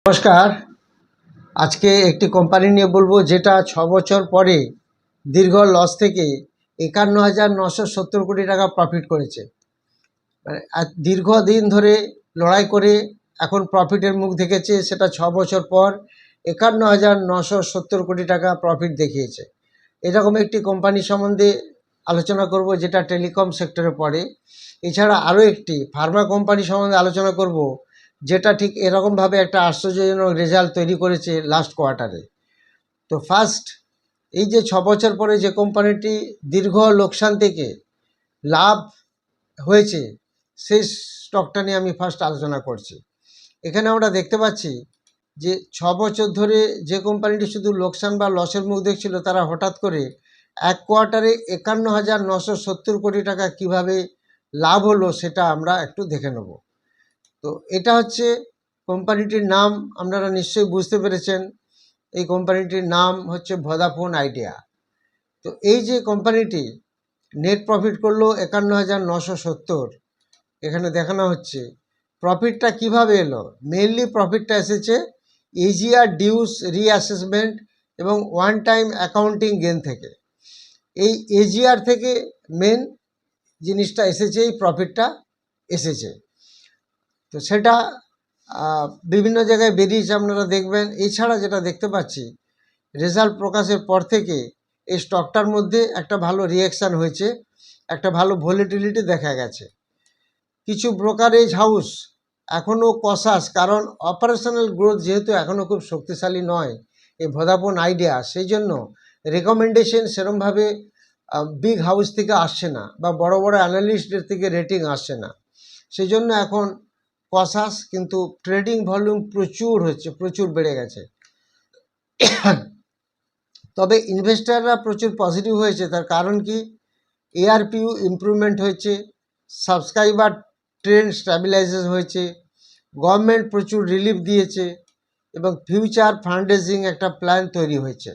নমস্কার। আজকে একটি কোম্পানি নিয়ে বলবো যেটা 6 বছর পরে দীর্ঘ লস থেকে 51,970 কোটি টাকা প্রফিট করেছে। মানে দীর্ঘদিন ধরে লড়াই করে এখন প্রফিটের মুখ দেখেছে, সেটা 6 বছর পর 51,970 কোটি টাকা প্রফিট দেখিয়েছে। এরকম একটি কোম্পানি সম্বন্ধে আলোচনা করব যেটা টেলিকম সেক্টরে পড়ে। এছাড়া আরও একটি ফার্মা কোম্পানি সম্বন্ধে আলোচনা করব যেটা ঠিক এরকমভাবে একটা আশ্চর্যজনক রেজাল্ট তৈরি করেছে লাস্ট কোয়ার্টারে। তো ফার্স্ট, এই যে 6 বছর পরে যে কোম্পানিটি দীর্ঘ লোকসান থেকে লাভ হয়েছে সেই স্টকটা নিয়ে আমি ফার্স্ট আলোচনা করছি। এখানে আমরা দেখতে পাচ্ছি যে 6 বছর ধরে যে কোম্পানিটি শুধু লোকসান বা লসের মুখ দেখছিল, তারা হঠাৎ করে এক কোয়ার্টারে 51,970 কোটি টাকা কিভাবে লাভ হলো সেটা আমরা একটু দেখে নেব। তো এটা হচ্ছে কোম্পানিটির নাম, আপনারা নিশ্চয়ই বুঝতে পেরেছেন। এই কোম্পানিটির নাম হচ্ছে ভোদাফোন আইডিয়া। তো এই যে কোম্পানিটি নেট প্রফিট করলো 51,970, এখানে দেখানো হচ্ছে প্রফিটটা কিভাবে এলো। মেইনলি প্রফিটটা এসেছে এজিআর ডিউস রিঅ্যাসেসমেন্ট এবং ওয়ান টাইম অ্যাকাউন্টিং গেন থেকে। এই এজিআর থেকে মেন জিনিসটা এসেছে, এই প্রফিটটা এসেছে। তো সেটা বিভিন্ন জায়গায় বেরিয়েছে, আপনারা দেখবেন। এছাড়া যেটা দেখতে পাচ্ছি, রেজাল্ট প্রকাশের পর থেকে এই স্টকটার মধ্যে একটা ভালো রিঅ্যাকশান হয়েছে, একটা ভালো ভলিটিলিটি দেখা গেছে। কিছু ব্রোকারেজ হাউস এখনও কসাস, কারণ অপারেশনাল গ্রোথ যেহেতু এখনও খুব শক্তিশালী নয় এই ভোদাফোন আইডিয়া, সেই জন্য রেকমেন্ডেশন সেরমভাবে বিগ হাউস থেকে আসছে না, বা বড় বড় অ্যানালিস্টদের থেকে রেটিং আসছে না। সেই জন্য এখন কসাস, কিন্তু ট্রেডিং ভলিউম প্রচুর হচ্ছে, প্রচুর বেড়ে গেছে। তবে ইনভেস্টাররা প্রচুর পজিটিভ হয়েছে। তার কারণ কি, এআরপিইউ ইমপ্রুভমেন্ট হয়েছে, সাবস্ক্রাইবার ট্রেন্ড স্ট্যাবিলাইজেশন হয়েছে, গভর্নমেন্ট প্রচুর রিলিফ দিয়েছে এবং ফিউচার ফান্ডরেজিং একটা প্ল্যান তৈরি হয়েছে।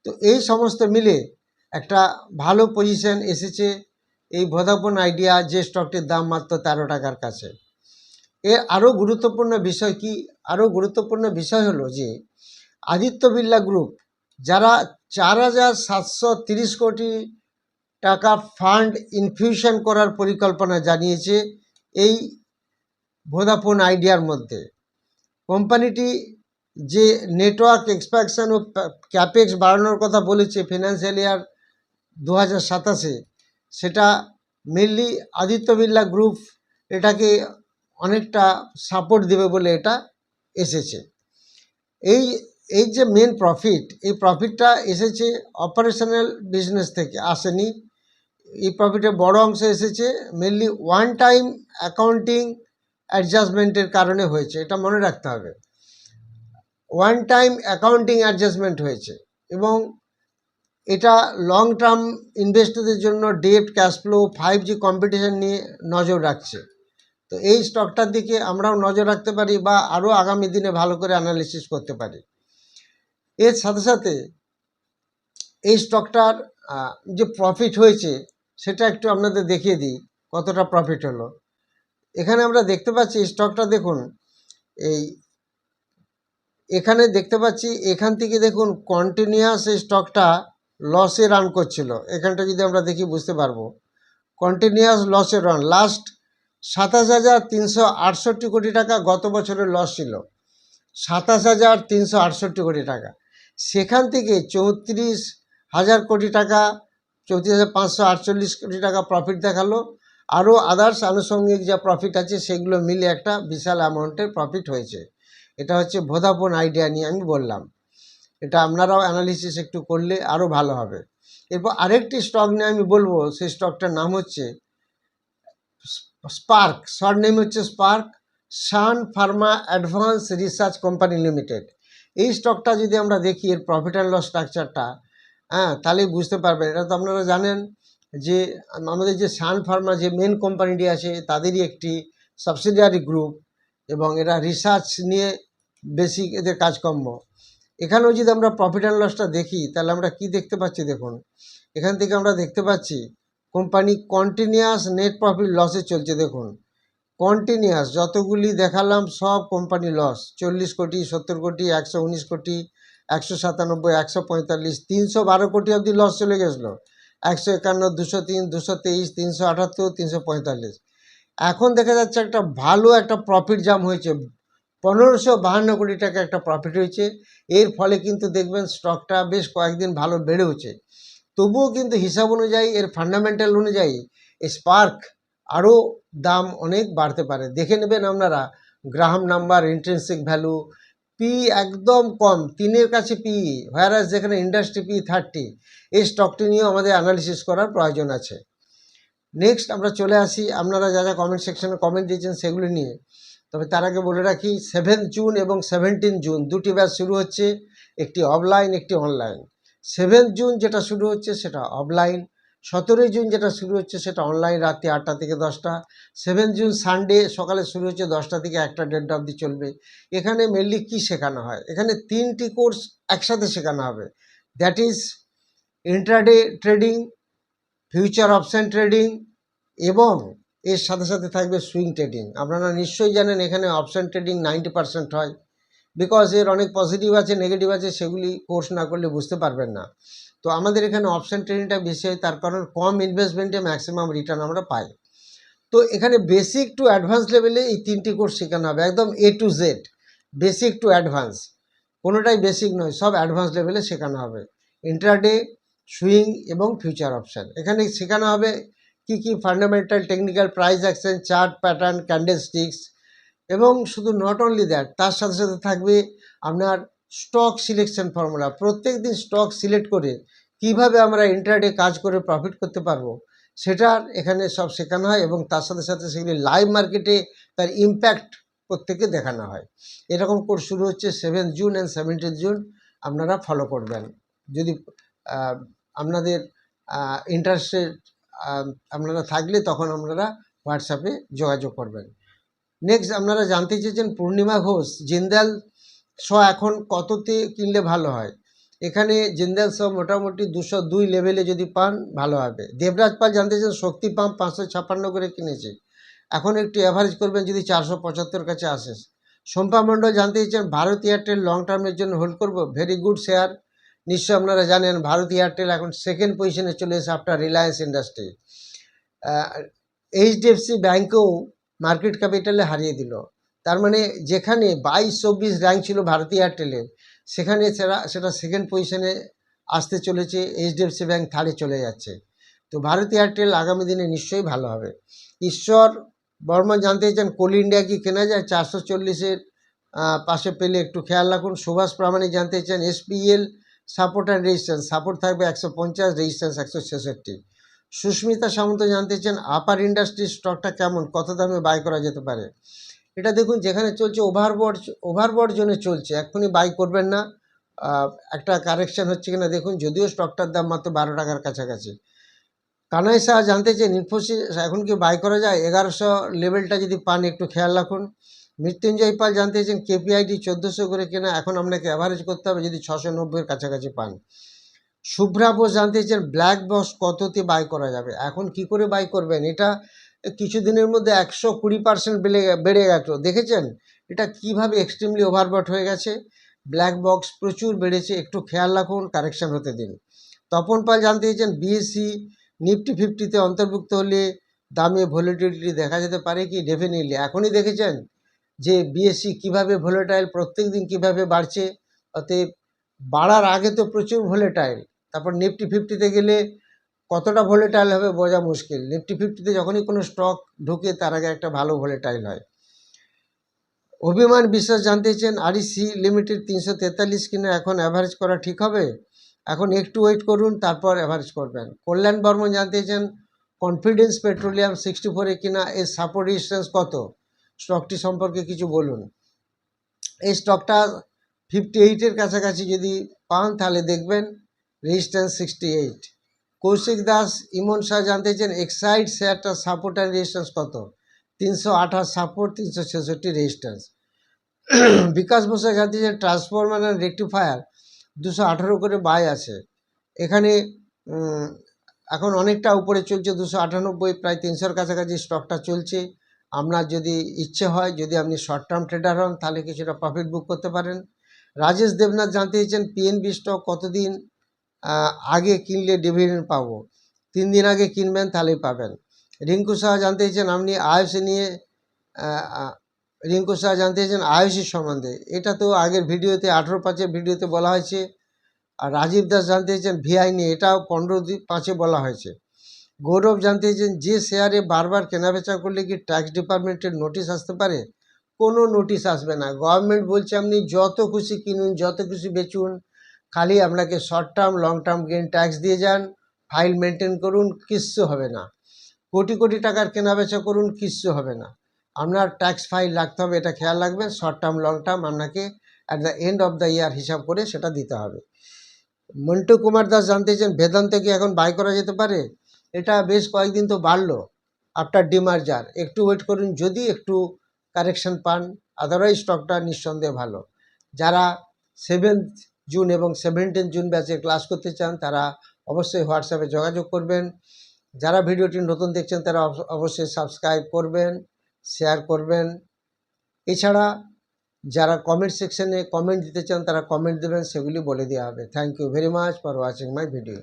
তো এই সমস্ত মিলে একটা ভালো পজিশন এসেছে এই ভোদাফোন আইডিয়া, যে স্টকটির দাম মাত্র 13 টাকার কাছে। এর আরও গুরুত্বপূর্ণ বিষয় কি, আরও গুরুত্বপূর্ণ বিষয় হলো যে আদিত্য বিড়লা গ্রুপ, যারা 4,730 কোটি টাকা ফান্ড ইনফিউশন করার পরিকল্পনা জানিয়েছে এই ভোদাফোন আইডিয়ার মধ্যে। কোম্পানিটি যে নেটওয়ার্ক এক্সপ্যানশন ও ক্যাপেক্স বাড়ানোর কথা বলেছে ফিনান্সিয়াল ইয়ার 2027-এ, সেটা মেনলি আদিত্য বিড়লা গ্রুপ এটাকে অনেকটা সাপোর্ট দেবে বলে এটা এসেছে। এই যে মেন প্রফিট, এই প্রফিটটা এসেছে অপারেশনাল বিজনেস থেকে, আসেনি। এই প্রফিটের বড় অংশ এসেছে মেনলি ওয়ান টাইম অ্যাকাউন্টিং অ্যাডজাস্টমেন্টের কারণে হয়েছে, এটা মনে রাখতে হবে। ওয়ান টাইম অ্যাকাউন্টিং অ্যাডজাস্টমেন্ট হয়েছে এবং এটা লং টার্ম ইনভেস্টরদের জন্য date, cash flow, 5G competition নিয়ে নজর রাখছে। তো এই স্টকটার দিকে আমরাও নজর রাখতে পারি, বা আরও আগামী দিনে ভালো করে অ্যানালিসিস করতে পারি। এর সাথে সাথে এই স্টকটার যে প্রফিট হয়েছে সেটা একটু আপনাদের দেখিয়ে দিই কতটা প্রফিট হলো। এখানে আমরা দেখতে পাচ্ছি স্টকটা, দেখুন এখানে দেখতে পাচ্ছি, এখান থেকে দেখুন কন্টিনিউয়াস এই স্টকটা লসে রান করছিল। এখানটা যদি আমরা দেখি বুঝতে পারবো, কন্টিনিউয়াস লসে রান। লাস্ট 27,368 কোটি টাকা গত বছরের লস ছিল, 27,368 কোটি টাকা। সেখান থেকে 34,000 কোটি টাকা, 34,548 কোটি টাকা প্রফিট দেখালো। আরও আদার্স আনুষঙ্গিক যা প্রফিট আছে সেগুলো মিলে একটা বিশাল অ্যামাউন্টের প্রফিট হয়েছে। এটা হচ্ছে ভোদাফোন আইডিয়া নিয়ে আমি বললাম। এটা আপনারাও অ্যানালিসিস একটু করলে আরও ভালো হবে। এরপর আরেকটি স্টক নিয়ে আমি বলবো, সেই স্টকটার নাম হচ্ছে স্পার্ক, শর্ট নেম হচ্ছে SPARC, Sun Pharma advance research company limited. এই স্টকটা যদি আমরা দেখি এর প্রফিট অ্যান্ড লস স্ট্রাকচারটা, তাহলেই বুঝতে পারবেন। এটা তো আপনারা জানেন যে আমাদের যে সান ফার্মা যে মেন কোম্পানিটি আছে তাদেরই একটি সাবসিডিয়ারি গ্রুপ, এবং এরা রিসার্চ নিয়ে বেশি এদের কাজকর্ম। এখানেও যদি আমরা প্রফিট অ্যান্ড লসটা দেখি তাহলে আমরা কি দেখতে পাচ্ছি, দেখুন এখান থেকে আমরা দেখতে পাচ্ছি কোম্পানি কন্টিনিউয়াস নেট প্রফিট লসে চলছে। দেখুন কন্টিনিউয়াস যতগুলি দেখালাম সব কোম্পানি লস, 40 কোটি, 70 কোটি, 119 কোটি, 197, 145, 312 কোটি অবধি লস চলে গেছিলো। 151, 203, 223, 378, 345। এখন দেখা যাচ্ছে একটা ভালো একটা প্রফিট জাম হয়েছে, 1552 কোটি টাকা একটা প্রফিট হয়েছে। এর ফলে কিন্তু দেখবেন স্টকটা বেশ কয়েকদিন ভালো বেড়েওছে। তবুও কিন্তু হিসাব অনুযায়ী, এর ফান্ডামেন্টাল অনুযায়ী স্পার্ক আরও দাম অনেক বাড়তে পারে। দেখে নেবেন আপনারা Graham number, intrinsic value, P একদম কম, 3-এর কাছে পি, হোয়ারাস যেখানে ইন্ডাস্ট্রি পি 30। এই স্টকটি নিয়েও আমাদের অ্যানালিসিস করার প্রয়োজন আছে। নেক্সট আমরা চলে আসি আপনারা যা যা কমেন্ট সেকশনে কমেন্ট দিয়েছেন সেগুলি নিয়ে। তবে তার আগে বলে রাখি 7 জুন এবং 17 জুন দুটি ব্যাচ শুরু হচ্ছে, একটি অফলাইন একটি অনলাইন। 7 জুন যেটা শুরু হচ্ছে সেটা অফলাইন, 17 জুন যেটা শুরু হচ্ছে সেটা অনলাইন, রাত্রি 8টা থেকে 10টা। 7 জুন সানডে সকালে শুরু হচ্ছে 10টা থেকে 1টা 1:30 অবধি চলবে। এখানে মেনলি কী শেখানো হয়, এখানে 3টি কোর্স একসাথে শেখানো হবে। That is intraday trading, future option trading এবং এর সাথে সাথে থাকবে সুইং ট্রেডিং। আপনারা নিশ্চয়ই জানেন এখানে অপশন ট্রেডিং 90% হয়, বিকজ এর অনেক পজিটিভ আছে নেগেটিভ আছে, সেগুলি কোর্স না করলে বুঝতে পারবেন না। তো আমাদের এখানে অপশন ট্রেডিংটা বেশি হয়, তার কারণ কম ইনভেস্টমেন্টে ম্যাক্সিমাম রিটার্ন আমরা পাই। তো এখানে বেসিক টু অ্যাডভান্স লেভেলে এই 3টি কোর্স শেখানো হবে, একদম A to Z, basic to advance, কোনোটাই বেসিক নয়, সব অ্যাডভান্স লেভেলে শেখানো হবে। ইন্ট্রাডে, সুইং এবং ফিউচার অপশান এখানে শেখানো হবে। কি কি fundamental, technical, price action, chart pattern, candle sticks, এবং শুধু নট অনলি দ্যাট, তার সাথে সাথে থাকবে আপনার স্টক সিলেকশন ফর্মুলা। প্রত্যেক দিন স্টক সিলেক্ট করে কিভাবে আমরা ইন্ট্রাডে কাজ করে প্রফিট করতে পারবো সেটার এখানে সব শেখানো হয়, এবং তার সাথে সাথে সেগুলি লাইভ মার্কেটে তার ইম্প্যাক্ট প্রত্যেককে দেখানো হয়। এরকম কোর্স শুরু হচ্ছে 7 জুন অ্যান্ড 17 জুন। আপনারা ফলো করবেন। যদি আপনাদের ইন্টারেস্টেড আপনারা থাকলে তখন আপনারা হোয়াটসঅ্যাপে যোগাযোগ করবেন। নেক্সট আপনারা জানতে চেয়েছেন পূর্ণিমা ঘোষ জিন্দাল শ এখন কততে কিনলে ভালো হয়। এখানে জিন্দাল শ মোটামুটি 202 লেভেলে যদি পান ভালো হবে। দেবরাজ পাল জানতে চেয়েছেন শক্তি পাম্প 556 করে কিনেছে, এখন একটু অ্যাভারেজ করবেন যদি 475 কাছে আসে। শম্পা মণ্ডল জানতে চেয়েছেন ভারত এয়ারটেল লং টার্মের জন্য হোল্ড করব। ভেরি গুড শেয়ার, নিশ্চয় আপনারা জানেন ভারত এয়ারটেল এখন সেকেন্ড পজিশনে চলে এসে আফটার রিলায়েন্স ইন্ডাস্ট্রি। HDFC ব্যাঙ্কেও মার্কেট ক্যাপিটালে হারিয়ে দিল, তার মানে যেখানে 22-24 র্যাঙ্ক ছিল ভারত এয়ারটেলের, সেখানে সেটা সেকেন্ড পজিশনে আসতে চলেছে। HDFC ব্যাঙ্ক থার্ডে চলে যাচ্ছে। তো ভারত এয়ারটেল আগামী দিনে নিশ্চয়ই ভালো হবে। ঈশ্বর বর্মন জানতে চান কোল ইন্ডিয়া কি কেনা যায়, 440-এর পাশে পেলে একটু খেয়াল রাখুন। সুভাষ প্রামাণিক জানতে চান SPL support and resistance, support থাকবে 150, রেজিস্ট্যান্স 166। সুস্মিতা সামন্ত জানতে চান আপার ইন্ডাস্ট্রির স্টকটা কেমন, কত দামে বাই করা যেতে পারে। এটা দেখুন যেখানে চলছে ওভারবট জোনে চলছে, এক্ষুনি বাই করবেন না, একটা কারেকশান হচ্ছে কিনা দেখুন, যদিও স্টকটার দাম মাত্র 12 টাকার কাছাকাছি। কানাই শাহ জানতে চান ইনফোসিস এখন কি বাই করা যায়, 1100 লেভেলটা যদি পান একটু খেয়াল রাখুন। মৃত্যুঞ্জয় পাল জানতে চান KPIT 1400 করে কেনা, এখন আপনাকে অ্যাভারেজ করতে হবে যদি 690-এর কাছাকাছি পান। শুভ্রা বোস জানতে চান ব্ল্যাক বক্স কততে বাই করা যাবে, এখন কি করে বাই করবেন, এটা কিছুদিনের মধ্যে 120% বেড়ে গেছে, দেখেছেন এটা কিভাবে এক্সট্রিমলি ওভারবট হয়ে গেছে। ব্ল্যাক বক্স প্রচুর বেড়েছে, একটু খেয়াল রাখুন, কারেকশান হতে দিন। তপন পাল জানতে চাইছেন BSE নিফটি 50-তে অন্তর্ভুক্ত হলে দামে ভলিটিলিটি দেখা যেতে পারে কি। ডেফিনেটলি এখনই দেখেছেন যে BSE কিভাবে ভোলেটাইল, প্রত্যেক দিন কীভাবে বাড়ছে, অতএব বাড়ার আগে তো প্রচুর ভোলেটাইল, তারপর নিফটি 50-তে গেলে কতটা ভোলেটাইল হবে বোঝা মুশকিল। নিফটি 50-তে যখনই কোনো স্টক ঢুকে তার আগে একটা ভালো ভোলেটাইল হয়। অভিমান বিশ্বাস জানতে চান REC লিমিটেড 343 কিনা এখন অ্যাভারেজ করা ঠিক হবে, এখন একটু ওয়েট করুন তারপর অ্যাভারেজ করবেন। কল্যাণ বর্মন জানতে চান কনফিডেন্স পেট্রোলিয়াম 64-এ কিনা, এর সাপোর্ট রেজিস্ট্যান্স কত, স্টকটি সম্পর্কে কিছু বলুন। এই স্টকটা 58-এর কাছাকাছি যদি পান তাহলে দেখবেন, রেজিস্ট্যান্স 68। কৌশিক দাস ইমন শাহ জানতে চান এক্সাইড শেয়ারটা সাপোর্ট অ্যান্ড রেজিস্ট্যান্স কত, 328 সাপোর্ট, 366 রেজিস্ট্যান্স। বিকাশ বসে জানতে চান ট্রান্সফরমার অ্যান্ড রেকটিফায়ার 218 করে বাই আছে, এখানে এখন অনেকটা উপরে চলছে, 298, প্রায় 300-এর কাছাকাছি স্টকটা চলছে। আপনার যদি ইচ্ছে হয়, যদি আপনি শর্ট টার্ম ট্রেডার হন, তাহলে কিছুটা প্রফিট বুক করতে পারেন। রাজেশ দেবনাথ জানতে চেয়েছেন পিএনবি স্টক কতদিন আগে কিনলে ডিভিডেন্ড পাবো? 3 দিন আগে কিনবেন, তাহলেই পাবেন। রিঙ্কু সাহা জানতে চেয়েছেন আপনি আইওসি নিয়ে রিঙ্কু সাহা জানতে চেয়েছেন আইওসি সম্বন্ধে। এটা তো আগের ভিডিওতে 18/5 ভিডিওতে বলা হয়েছে। আর রাজীব দাস জানতে চেয়েছেন ভিআই নিয়ে, এটাও 15/5 বলা হয়েছে। গৌরব জানতে চেয়েছেন যে শেয়ারে বারবার কেনাবেচা করলে কি ট্যাক্স ডিপার্টমেন্টের নোটিশ আসতে পারে? কোনো নোটিশ আসবে না। গভর্নমেন্ট বলছে আপনি যত খুশি কিনুন, যত খুশি বেচুন, খালি আপনাকে short term long term gain tax দিয়ে যান, ফাইল মেনটেন করুন, কিচ্ছু হবে না। কোটি কোটি টাকার কেনাবেচা করুন, কিচ্ছু হবে না। আপনার ট্যাক্স ফাইল রাখতে হবে, এটা খেয়াল রাখবেন। শর্ট টার্ম লং টার্ম আপনাকে at the end of the year হিসাব করে সেটা দিতে হবে। মন্টু কুমার দাস জানতে চান বেদান্ত কি এখন বাই করা যেতে পারে? এটা বেশ কয়েকদিন তো বাড়লো আফটার ডিমার্জার। একটু ওয়েট করুন, যদি একটু কারেকশন পান, আদারওয়াইজ স্টকটা নিঃসন্দেহে ভালো। যারা 7 জুন এবং 17 জুন ব্যাচে ক্লাস করতে চান তারা অবশ্যই হোয়াটসঅ্যাপে যোগাযোগ করবেন। যারা ভিডিওটি নতুন দেখছেন তারা অবশ্যই সাবস্ক্রাইব করবেন, শেয়ার করবেন। এছাড়া যারা কমেন্ট সেকশনে কমেন্ট দিতে চান তারা কমেন্ট দেবেন, সেগুলি বলে দেওয়া হবে। Thank you very much for watching my video.